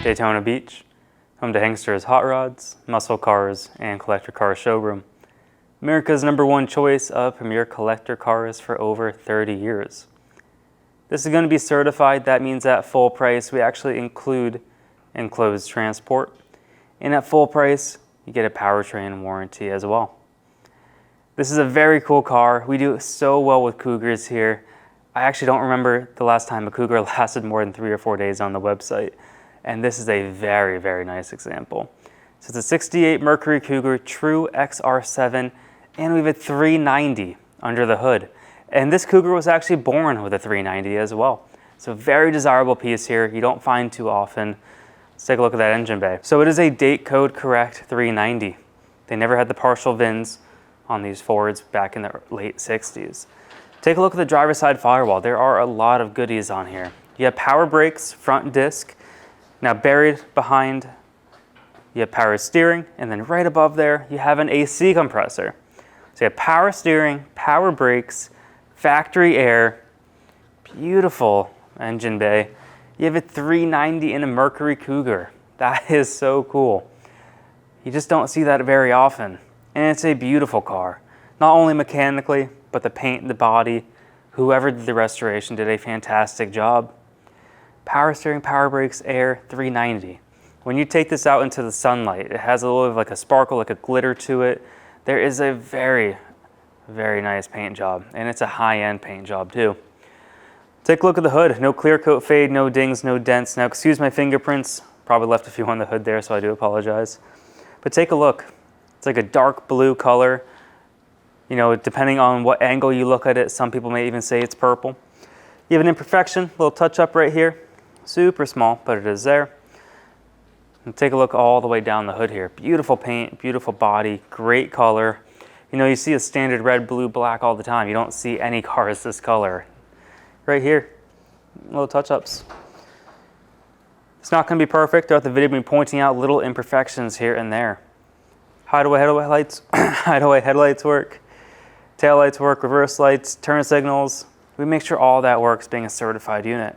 Daytona Beach, home to Hanksters Hot Rods, Muscle Cars, and Collector Cars Showroom. America's #1 choice of premier collector cars for over 30 years. This is going to be certified. That means at full price, we actually include enclosed transport. And at full price, you get a powertrain warranty as well. This is a very cool car. We do so well with Cougars here. I actually don't remember the last time a Cougar lasted more than 3 or 4 days on the website. And this is a very, very nice example. So it's a 68 Mercury Cougar True XR7, and we have a 390 under the hood. And this Cougar was actually born with a 390 as well. So a very desirable piece here. You don't find too often. Let's take a look at that engine bay. So it is a date code correct 390. They never had the partial VINs on these Fords back in the late 60s. Take a look at the driver's side firewall. There are a lot of goodies on here. You have power brakes, front disc. Now buried behind, you have power steering, and then right above there, you have an AC compressor. So you have power steering, power brakes, factory air, beautiful engine bay. You have a 390 in a Mercury Cougar. That is so cool. You just don't see that very often. And it's a beautiful car. Not only mechanically, but the paint, the body, whoever did the restoration did a fantastic job. Power steering, power brakes, air, 390. When you take this out into the sunlight, it has a little bit of like a sparkle, like a glitter to it. There is a very, very nice paint job, and it's a high-end paint job too. Take a look at the hood. No clear coat fade, no dings, no dents. Now excuse my fingerprints. Probably left a few on the hood there, so I do apologize. But take a look. It's like a dark blue color. You know, depending on what angle you look at it, some people may even say it's purple. You have an imperfection, little touch up right here. Super small, but it is there. And take a look all the way down the hood here. Beautiful paint, beautiful body, great color. You know, you see a standard red, blue, black all the time. You don't see any cars this color. Right here, little touch ups. It's not going to be perfect. Throughout the video, we'll be pointing out little imperfections here and there. Hideaway headlights work. Tail lights work, reverse lights, turn signals. We make sure all that works being a certified unit.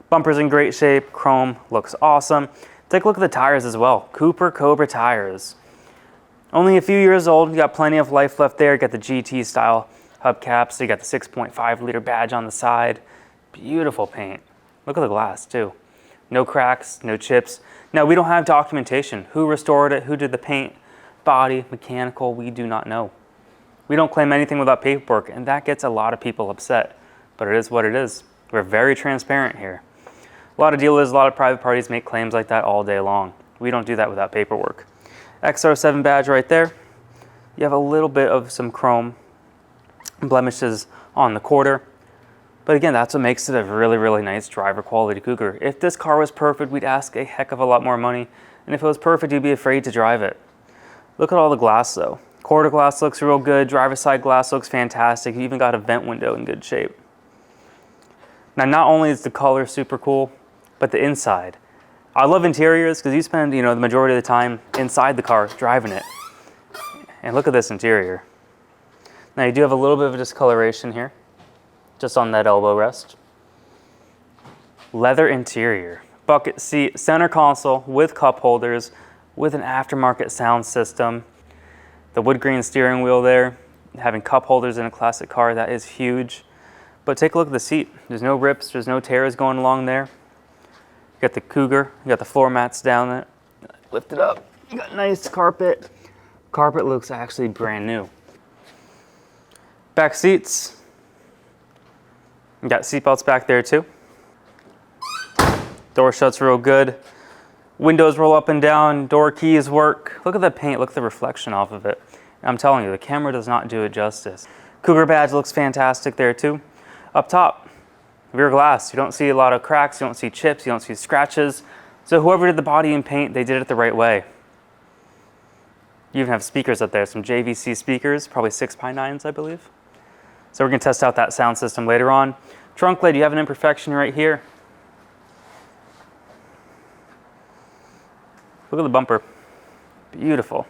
Bumper's in great shape, chrome looks awesome. Take a look at the tires as well. Cooper Cobra tires. Only a few years old, you got plenty of life left there. You got the GT style hubcaps, you got the 6.5 liter badge on the side. Beautiful paint. Look at the glass too. No cracks, no chips. Now we don't have documentation. Who restored it, who did the paint, body, mechanical, we do not know. We don't claim anything without paperwork, and that gets a lot of people upset, but it is what it is. We're very transparent here. A lot of dealers, a lot of private parties make claims like that all day long. We don't do that without paperwork. XR7 badge right there. You have a little bit of some chrome blemishes on the quarter, but again, that's what makes it a really, really nice driver quality Cougar. If this car was perfect, we'd ask a heck of a lot more money, and if it was perfect, you'd be afraid to drive it. Look at all the glass though. Quarter glass looks real good. Driver's side glass looks fantastic. You even got a vent window in good shape. Now, not only is the color super cool, but the inside. I love interiors because you spend, the majority of the time inside the car driving it. And look at this interior. Now, you do have a little bit of a discoloration here, just on that elbow rest. Leather interior, bucket seat, center console with cup holders, with an aftermarket sound system. The wood grain steering wheel there, having cup holders in a classic car, that is huge. But take a look at the seat. There's no rips, there's no tears going along there. You got the Cougar, you got the floor mats down there. Lift it up, you got nice carpet. Carpet looks actually brand new. Back seats. You got seat belts back there too. Door shuts real good. Windows roll up and down, door keys work. Look at the paint, look at the reflection off of it. I'm telling you, the camera does not do it justice. Cougar badge looks fantastic there too. Up top, rear glass. You don't see a lot of cracks, you don't see chips, you don't see scratches. So whoever did the body and paint, they did it the right way. You even have speakers up there, some JVC speakers, probably 6x9s, I believe. So we're gonna test out that sound system later on. Trunk lid, you have an imperfection right here. Look at the bumper, beautiful.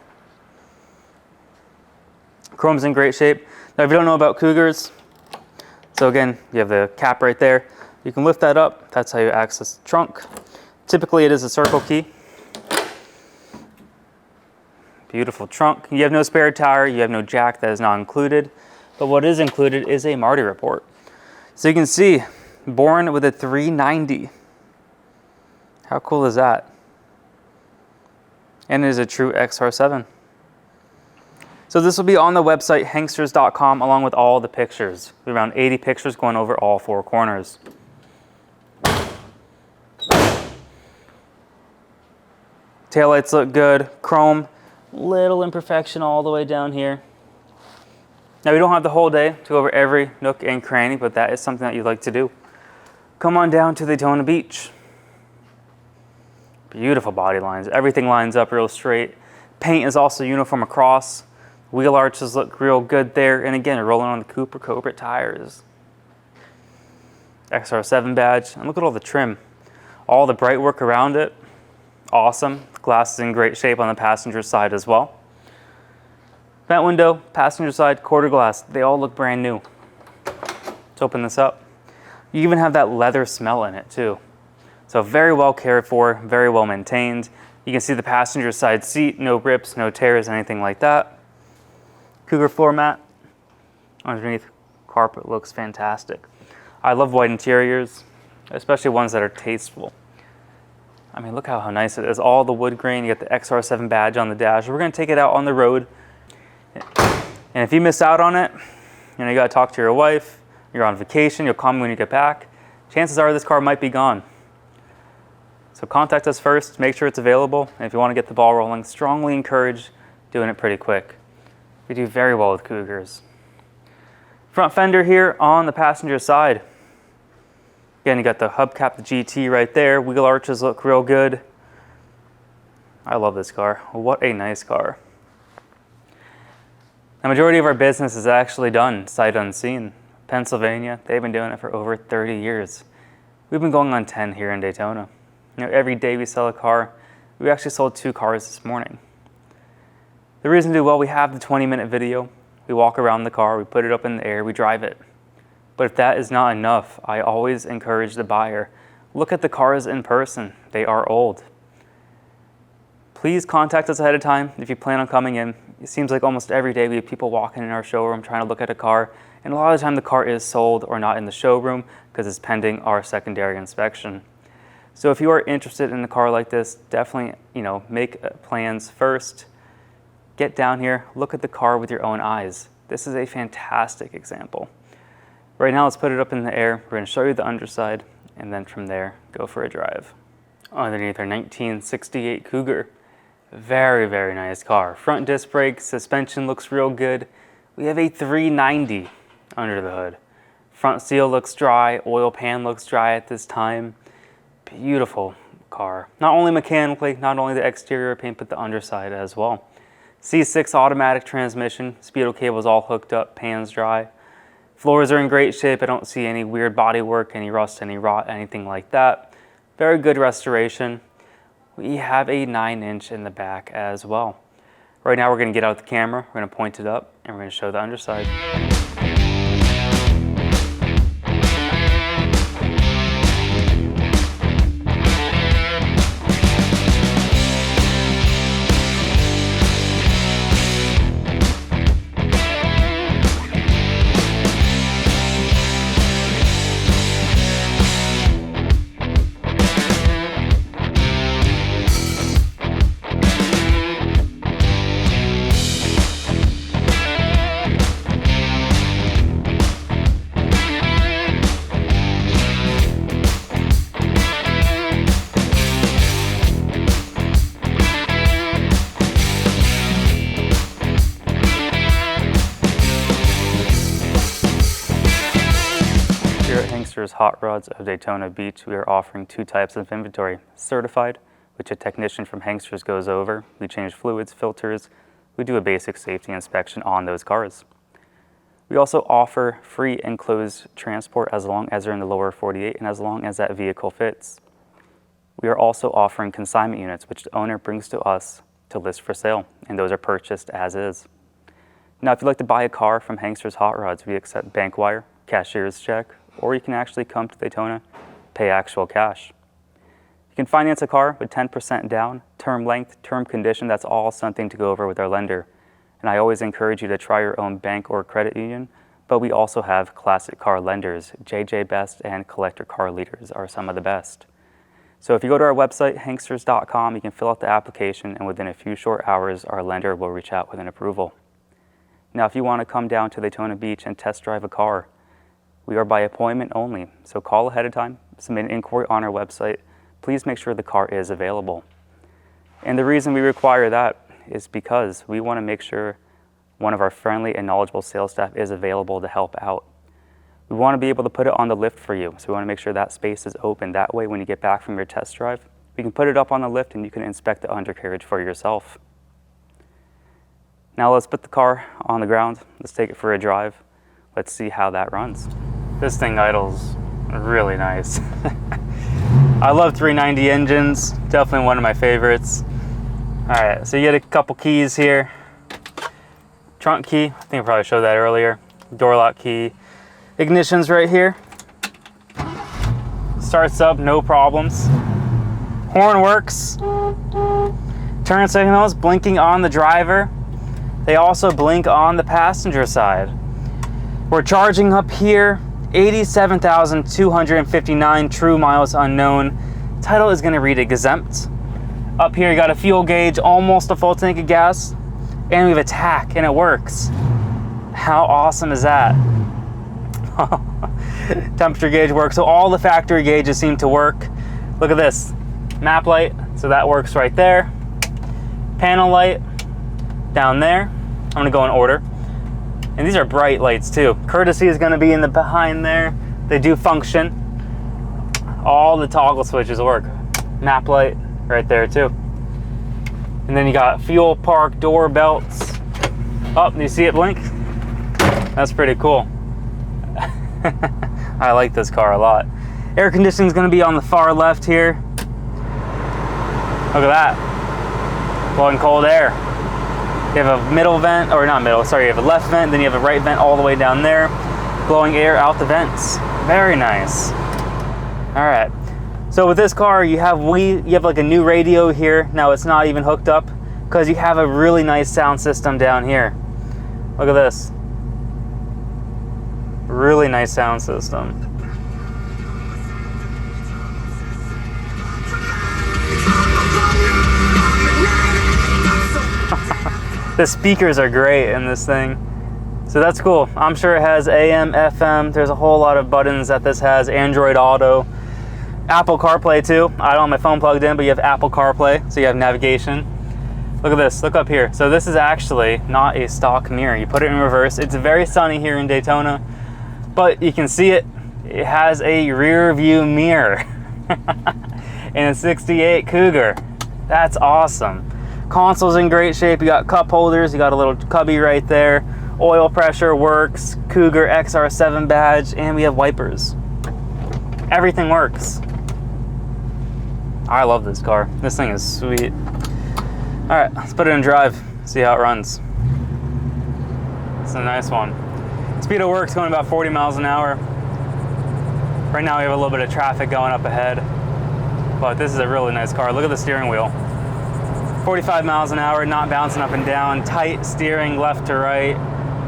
Chrome's in great shape. Now if you don't know about Cougars, so again, you have the cap right there. You can lift that up, that's how you access the trunk. Typically it is a circle key. Beautiful trunk. You have no spare tire, you have no jack, that is not included. But what is included is a Marty report. So you can see, born with a 390. How cool is that? And it is a true XR7. So this will be on the website hanksters.com along with all the pictures. Around 80 pictures going over all four corners. Taillights look good. Chrome, little imperfection all the way down here. Now we don't have the whole day to go over every nook and cranny, but that is something that you'd like to do. Come on down to Daytona Beach. Beautiful body lines. Everything lines up real straight. Paint is also uniform across. Wheel arches look real good there. And again, you're rolling on the Cooper Cobra tires. XR7 badge. And look at all the trim. All the bright work around it. Awesome. Glass is in great shape on the passenger side as well. Vent window, passenger side, quarter glass. They all look brand new. Let's open this up. You even have that leather smell in it too. So very well cared for, very well maintained. You can see the passenger side seat, no rips, no tears, anything like that. Cougar floor mat. Underneath, carpet looks fantastic. I love white interiors, especially ones that are tasteful. I mean, look how nice it is. All the wood grain, you get the XR7 badge on the dash. We're gonna take it out on the road. And if you miss out on it, you gotta talk to your wife, you're on vacation, you'll call me when you get back. Chances are this car might be gone. So contact us first, make sure it's available. And if you wanna get the ball rolling, strongly encourage doing it pretty quick. We do very well with Cougars. Front fender here on the passenger side. Again, you got the hubcap, the GT right there. Wheel arches look real good. I love this car. What a nice car. The majority of our business is actually done sight unseen. Pennsylvania, they've been doing it for over 30 years. We've been going on 10 here in Daytona. Every day we sell a car. We actually sold 2 cars this morning. The reason to do well, we have the 20-minute video. We walk around the car, we put it up in the air, we drive it. But if that is not enough, I always encourage the buyer, look at the cars in person. They are old. Please contact us ahead of time if you plan on coming in. It seems like almost every day we have people walking in our showroom trying to look at a car, and a lot of the time the car is sold or not in the showroom because it's pending our secondary inspection. So if you are interested in a car like this, definitely make plans first. Get down here, look at the car with your own eyes. This is a fantastic example. Right now, let's put it up in the air. We're going to show you the underside, and then from there, go for a drive. Underneath our 1968 Cougar. Very, very nice car. Front disc brakes, suspension looks real good. We have a 390 under the hood. Front seal looks dry, oil pan looks dry at this time. Beautiful car. Not only mechanically, not only the exterior paint, but the underside as well. C6 automatic transmission, speedo cable's all hooked up, pan's dry. Floors are in great shape. I don't see any weird body work, any rust, any rot, anything like that. Very good restoration. We have a 9-inch in the back as well. Right now we're going to get out the camera, we're going to point it up, and we're going to show the underside. Hot Rods of Daytona Beach, we are offering 2 types of inventory. Certified, which a technician from Hanksters goes over. We change fluids, filters. We do a basic safety inspection on those cars. We also offer free enclosed transport as long as they're in the lower 48 and as long as that vehicle fits. We are also offering consignment units, which the owner brings to us to list for sale, and those are purchased as is. Now, if you'd like to buy a car from Hanksters Hot Rods, we accept bank wire, cashier's check, or you can actually come to Daytona, pay actual cash. You can finance a car with 10% down, term length, term condition. That's all something to go over with our lender. And I always encourage you to try your own bank or credit union, but we also have classic car lenders. JJ Best and Collector Car Leaders are some of the best. So if you go to our website, Hanksters.com, you can fill out the application, and within a few short hours, our lender will reach out with an approval. Now, if you want to come down to Daytona Beach and test drive a car, we are by appointment only. So call ahead of time, submit an inquiry on our website. Please make sure the car is available. And the reason we require that is because we want to make sure one of our friendly and knowledgeable sales staff is available to help out. We want to be able to put it on the lift for you, so we want to make sure that space is open. That way, when you get back from your test drive, we can put it up on the lift and you can inspect the undercarriage for yourself. Now let's put the car on the ground. Let's take it for a drive. Let's see how that runs. This thing idles really nice. I love 390 engines, definitely one of my favorites. All right, so you get a couple keys here. Trunk key, I think I probably showed that earlier. Door lock key. Ignition's right here. Starts up, no problems. Horn works. Turn signals blinking on the driver. They also blink on the passenger side. We're charging up here 87,259 true miles unknown. Title is gonna read exempt. Up here you got a fuel gauge, almost a full tank of gas, and we have a tack, and it works. How awesome is that? Temperature gauge works, so all the factory gauges seem to work. Look at this, map light, so that works right there. Panel light down there. I'm gonna go in order. And these are bright lights too. Courtesy is gonna be in the behind there. They do function. All the toggle switches work. Map light right there too. And then you got fuel, park, door belts. Oh, you see it blink? That's pretty cool. I like this car a lot. Air conditioning is going to be on the far left here. Look at that. Blowing cold air. You have a middle vent, or not middle, sorry, you have a left vent, then you have a right vent all the way down there, blowing air out the vents. Very nice. All right. So with this car, you have like a new radio here. Now it's not even hooked up because you have a really nice sound system down here. Look at this. Really nice sound system. The speakers are great in this thing. So that's cool. I'm sure it has AM, FM. There's a whole lot of buttons that this has. Android Auto. Apple CarPlay too. I don't have my phone plugged in, but you have Apple CarPlay, so you have navigation. Look at this, look up here. So this is actually not a stock mirror. You put it in reverse. It's very sunny here in Daytona, but you can see it. It has a rear view mirror in a 68 Cougar. That's awesome. Console's in great shape. You got cup holders. You got a little cubby right there. Oil pressure works. Cougar Xr7 badge, and we have wipers. Everything works. I love this car. This thing is sweet. All right, let's put it in drive, see how it runs. It's a nice one. Speed of work's going about 40 miles an hour. Right now we have a little bit of traffic going up ahead, but this is a really nice car. Look at the steering wheel. 45 miles an hour, not bouncing up and down, tight steering left to right.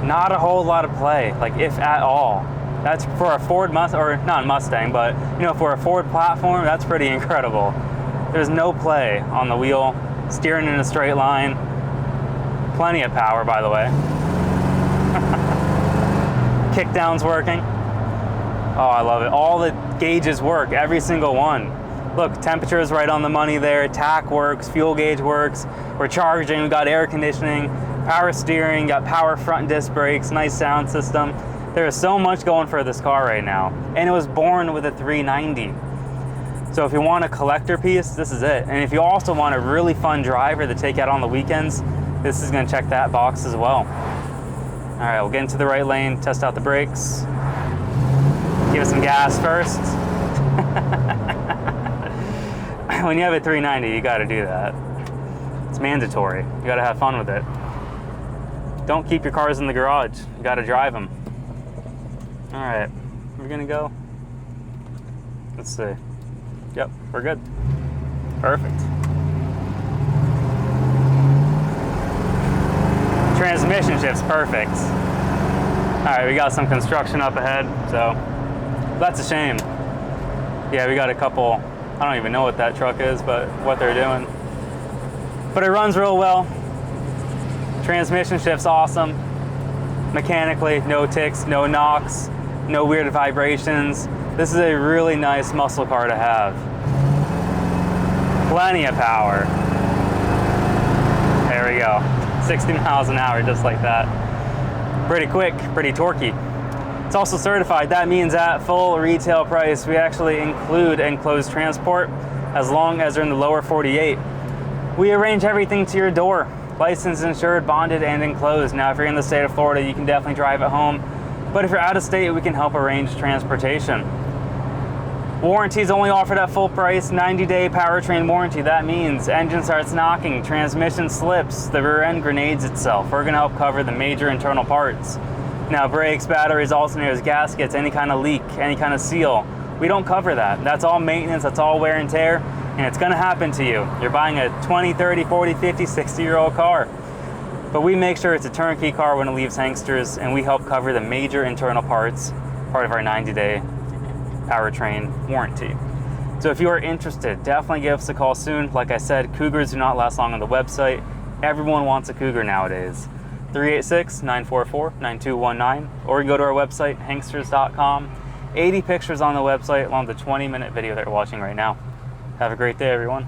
Not a whole lot of play, like if at all. That's for a Ford Mustang, or not Mustang, but you know, for a Ford platform, that's pretty incredible. There's no play on the wheel, steering in a straight line. Plenty of power, by the way. Kickdown's working. Oh, I love it. All the gauges work, every single one. Look, temperature is right on the money there. Tack works, fuel gauge works. We're charging, we got air conditioning, power steering, got power front disc brakes, nice sound system. There is so much going for this car right now. And it was born with a 390. So if you want a collector piece, this is it. And if you also want a really fun driver to take out on the weekends, this is gonna check that box as well. All right, we'll get into the right lane, test out the brakes. Give it some gas first. When you have a 390, you gotta do that. It's mandatory. You gotta have fun with it. Don't keep your cars in the garage. You gotta drive them. All right, we're gonna go. Let's see. Yep, we're good. Perfect. Transmission shift's perfect. All right, we got some construction up ahead, so that's a shame. Yeah, we got a couple, I don't even know what that truck is, but what they're doing. But it runs real well. Transmission shift's awesome. Mechanically, no ticks, no knocks, no weird vibrations. This is a really nice muscle car to have. Plenty of power. There we go. 60 miles an hour, just like that. Pretty quick, pretty torquey. It's also certified. That means at full retail price, we actually include enclosed transport as long as they're in the lower 48. We arrange everything to your door. Licensed, insured, bonded, and enclosed. Now, if you're in the state of Florida, you can definitely drive it home. But if you're out of state, we can help arrange transportation. Warranty is only offered at full price, 90-day powertrain warranty. That means engine starts knocking, transmission slips, the rear end grenades itself. We're gonna help cover the major internal parts. Now, brakes, batteries, alternators, gaskets, any kind of leak, any kind of seal, we don't cover that. That's all maintenance, that's all wear and tear, and it's gonna happen to you. You're buying a 20, 30, 40, 50, 60-year-old car. But we make sure it's a turnkey car when it leaves Hanksters, and we help cover the major internal parts, part of our 90-day powertrain warranty. So if you are interested, definitely give us a call soon. Like I said, Cougars do not last long on the website. Everyone wants a Cougar nowadays. 386-944-9219, or you can go to our website, hanksters.com. 80 pictures on the website along with the 20-minute video that you're watching right now. Have a great day, everyone.